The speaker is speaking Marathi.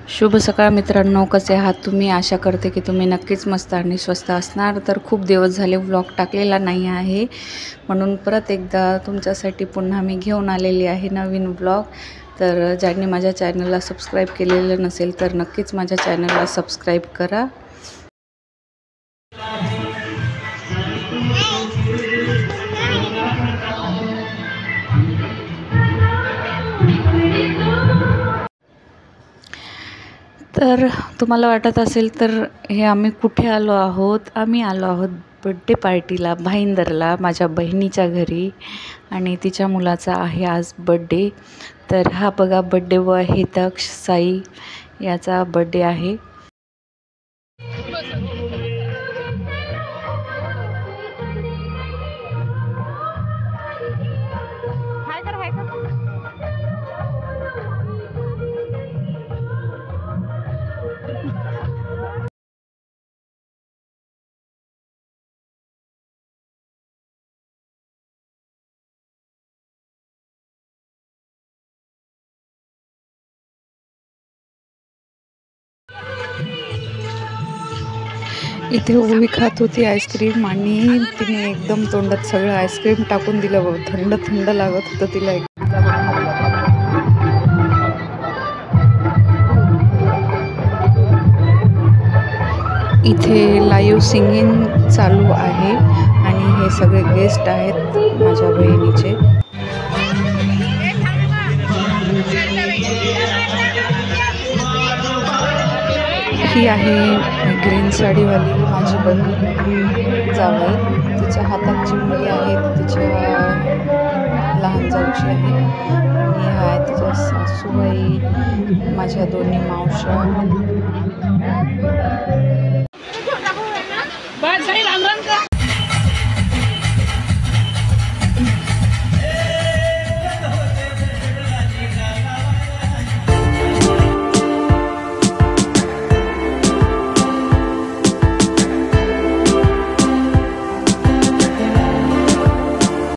शुभ सकाळ मित्रांनो, कसे आहात तुम्ही? आशा करते की तुम्ही नक्कीच मस्त आणि स्वस्त असणार. तर खूप दिवस झाले व्लॉग टाकलेला नाही आहे, म्हणून परत एकदा तुमच्यासाठी पुन्हा मी घेऊन आलेली आहे नवीन व्लॉग. तर ज्यांनी माझ्या चॅनलला सबस्क्राईब केलेलं नसेल तर नक्कीच माझ्या चॅनलला सबस्क्राईब करा. तर तुम्हाला वाटत असेल तर हे आम्ही कुठे आलो आहोत? आम्ही आलो आहोत बड्डे पार्टीला भाईंदरला, माझ्या बहिणीच्या घरी. आणि तिच्या मुलाचा आहे आज बड्डे. तर हा बघा बड्डे बॉय हितक्ष साई याचा बड्डे आहे. इथे ओवी खात होती आईस्क्रीम आणि तिने एकदम तोंडात सगळं आईस्क्रीम टाकून दिलं. थंड थंड लागत होतं तिला. इथे लाईव्ह सिंगिंग चालू आहे आणि हे सगळे गेस्ट आहेत माझ्या बहिणीचे. ही आहे ग्रीन साडीवाली माझी बहीण जावई. तिच्या हातात चिमणी आहे, तिच्या लहान जाऊची आहे. आणि आहे तिच्या सासूबाई, माझ्या दोन्ही मावश्या.